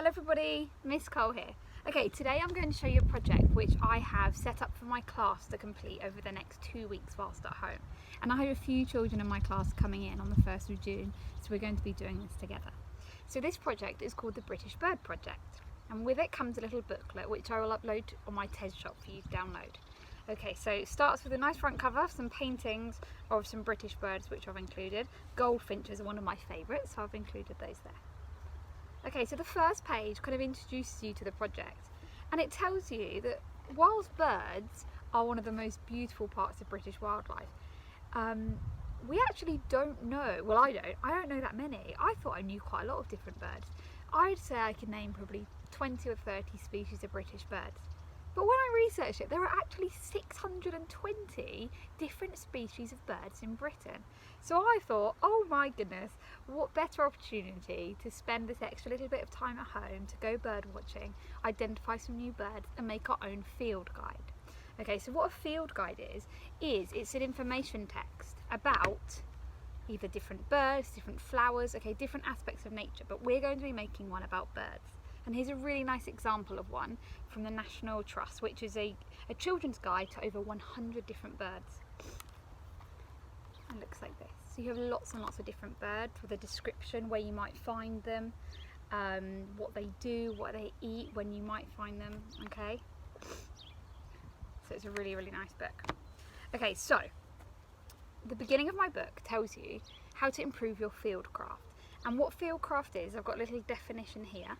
Hello everybody, Miss Cole here. Okay, today I'm going to show you a project which I have set up for my class to complete over the next 2 weeks whilst at home. And I have a few children in my class coming in on the 1st of June, so we're going to be doing this together. So this project is called the British Bird Project, and with it comes a little booklet which I will upload on my TED shop for you to download. Okay, so it starts with a nice front cover, some paintings of some British birds which I've included. Goldfinches are one of my favourites, so I've included those there. Okay, so the first page kind of introduces you to the project, and it tells you that whilst birds are one of the most beautiful parts of British wildlife, we actually don't know, well I don't know that many. I thought I knew quite a lot of different birds. I'd say I could name probably 20 or 30 species of British birds. But when I researched it, there are actually 620 different species of birds in Britain. So I thought, oh my goodness, what better opportunity to spend this extra little bit of time at home to go bird watching, identify some new birds and make our own field guide. Okay, so what a field guide is it's an information text about either different birds, different flowers, okay, different aspects of nature, but we're going to be making one about birds. And here's a really nice example of one from the National Trust, which is a children's guide to over 100 different birds. And it looks like this. So you have lots and lots of different birds with a description where you might find them, what they do, what they eat, when you might find them, okay? So it's a really, really nice book. Okay, so the beginning of my book tells you how to improve your fieldcraft. And what fieldcraft is, I've got a little definition here,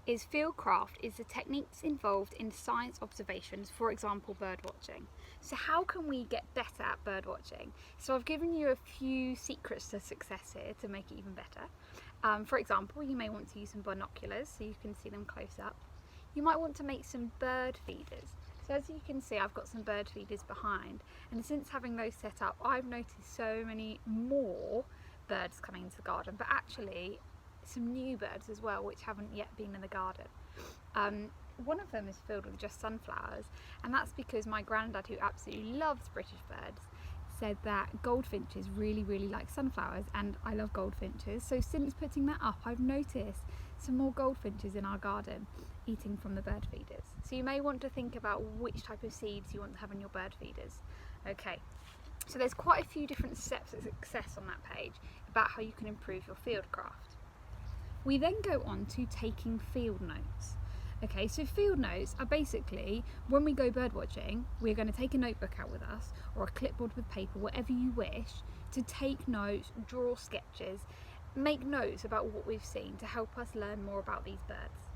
is fieldcraft is the techniques involved in science observations, for example bird watching. So how can we get better at bird watching? So I've given you a few secrets to success here to make it even better. For example, you may want to use some binoculars so you can see them close up. You might want to make some bird feeders. So as you can see, I've got some bird feeders behind, and since having those set up, I've noticed so many more birds coming into the garden, but actually some new birds as well which haven't yet been in the garden. One of them is filled with just sunflowers, and that's because my granddad, who absolutely loves British birds, said that goldfinches really like sunflowers, and I love goldfinches. So since putting that up, I've noticed some more goldfinches in our garden eating from the bird feeders. So you may want to think about which type of seeds you want to have in your bird feeders. Okay, so there's quite a few different steps of success on that page about how you can improve your fieldcraft. We then go on to taking field notes. Okay, so field notes are basically when we go bird watching, we're going to take a notebook out with us or a clipboard with paper, whatever you wish, to take notes, draw sketches, make notes about what we've seen to help us learn more about these birds.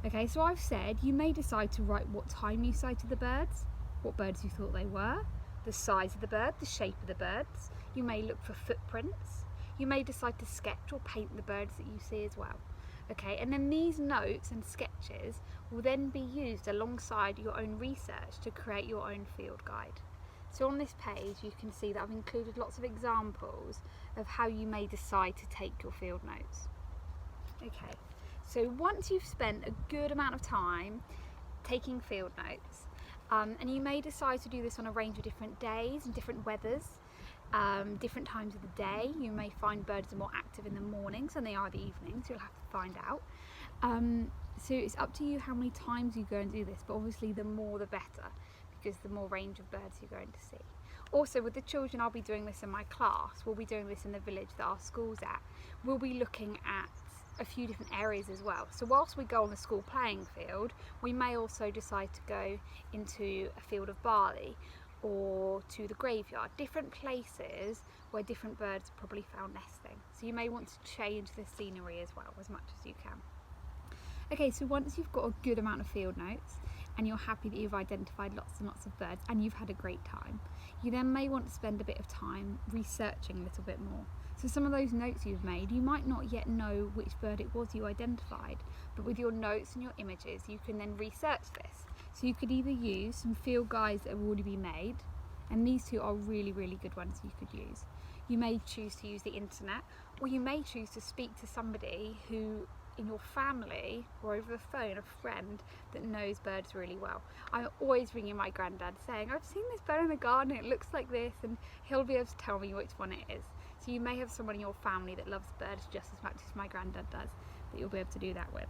Okay, so I've said you may decide to write what time you sighted the birds, what birds you thought they were, the size of the bird, the shape of the birds. You may look for footprints. You may decide to sketch or paint the birds that you see as well. Okay, and then these notes and sketches will then be used alongside your own research to create your own field guide. So on this page you can see that I've included lots of examples of how you may decide to take your field notes. Okay, so once you've spent a good amount of time taking field notes, and you may decide to do this on a range of different days and different weathers, different times of the day. You may find birds are more active in the mornings than they are in the evenings. You'll have to find out. So it's up to you how many times you go and do this, but obviously the more the better, because the more range of birds you're going to see. Also with the children, I'll be doing this in my class. We'll be doing this in the village that our school's at. We'll be looking at a few different areas as well. So whilst we go on the school playing field, we may also decide to go into a field of barley or to the graveyard, different places where different birds are probably found nesting. So you may want to change the scenery as well, as much as you can. Okay, so once you've got a good amount of field notes and you're happy that you've identified lots and lots of birds and you've had a great time, you then may want to spend a bit of time researching a little bit more. So some of those notes you've made, you might not yet know which bird it was you identified, but with your notes and your images you can then research this. So you could either use some field guides that have already been made, and these two are really good ones you could use. You may choose to use the internet, or you may choose to speak to somebody who in your family or over the phone, a friend that knows birds really well. I'm always ringing my granddad saying, I've seen this bird in the garden, it looks like this, and he'll be able to tell me which one it is. So you may have someone in your family that loves birds just as much as my granddad does, that you'll be able to do that with.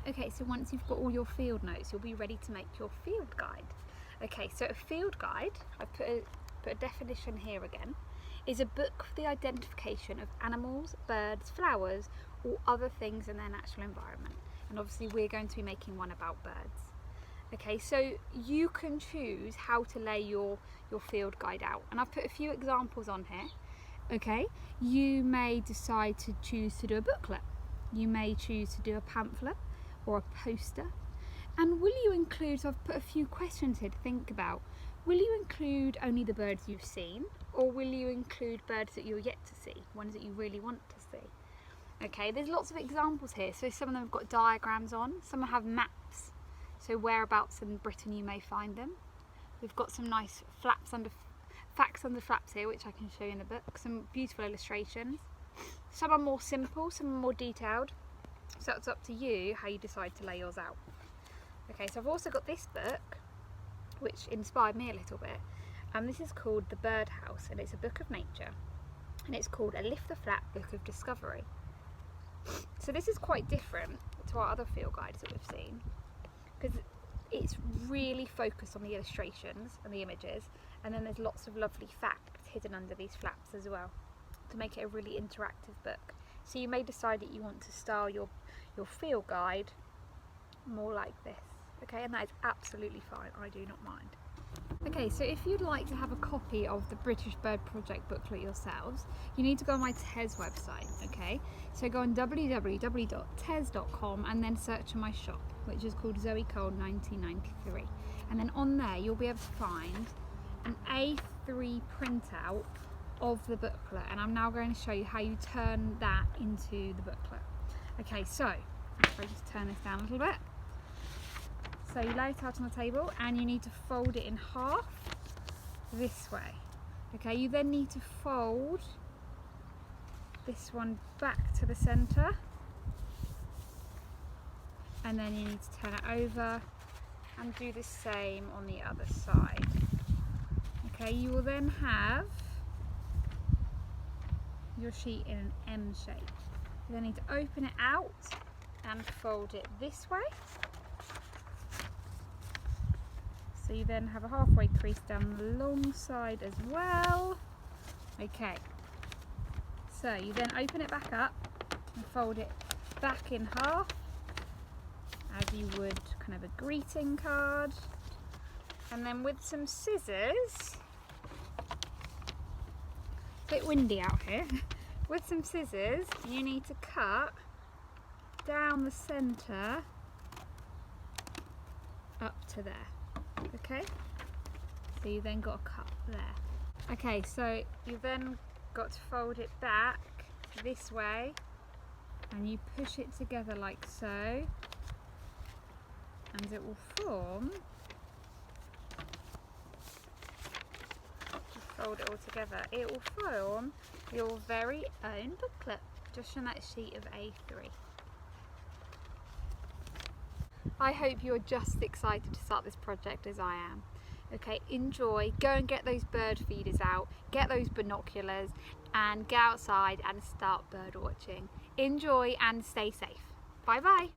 Okay, so once you've got all your field notes, you'll be ready to make your field guide. Okay, so a field guide, I've put a definition here again, is a book for the identification of animals, birds, flowers, or other things in their natural environment. And obviously we're going to be making one about birds. Okay, so you can choose how to lay your field guide out. And I've put a few examples on here. Okay, you may decide to choose to do a booklet. You may choose to do a pamphlet or a poster. And will you include, so I've put a few questions here to think about. Will you include only the birds you've seen, or will you include birds that you're yet to see, ones that you really want to see? Okay, there's lots of examples here. So some of them have got diagrams on, some have maps, so whereabouts in Britain you may find them. We've got some nice facts under flaps here, which I can show you in the book, some beautiful illustrations. Some are more simple, some are more detailed, so it's up to you how you decide to lay yours out. Okay, so I've also got this book, which inspired me a little bit. This is called The Birdhouse, and it's a book of nature, and it's called A Lift the Flap Book of Discovery. So this is quite different to our other field guides that we've seen, because it's really focused on the illustrations and the images, and then there's lots of lovely facts hidden under these flaps as well, to make it a really interactive book. So you may decide that you want to style your field guide more like this. Okay, and that is absolutely fine, I do not mind. Okay, so if you'd like to have a copy of the British Bird Project booklet yourselves, you need to go on my TES website, okay? So go on www.tes.com and then search on my shop, which is called Zoe Cole 1993. And then on there you'll be able to find an A3 printout of the booklet, and I'm now going to show you how you turn that into the booklet. Okay, so if I just turn this down a little bit. So you lay it out on the table and you need to fold it in half this way. Okay, you then need to fold this one back to the centre, and then you need to turn it over and do the same on the other side. Okay, you will then have your sheet in an M shape. You then need to open it out and fold it this way. So you then have a halfway crease down the long side as well. Okay, so you then open it back up and fold it back in half as you would kind of a greeting card. And then with some scissors, a bit windy out here, with some scissors you need to cut down the centre up to there. Okay, so you then got a cut there. Okay, so you've then got to fold it back this way and you push it together like so, and it will form, fold it all together, it will form your very own booklet, just on that sheet of A3. I hope you're just excited to start this project as I am. Okay, enjoy, go and get those bird feeders out, get those binoculars, and get outside and start bird watching. Enjoy and stay safe. Bye bye.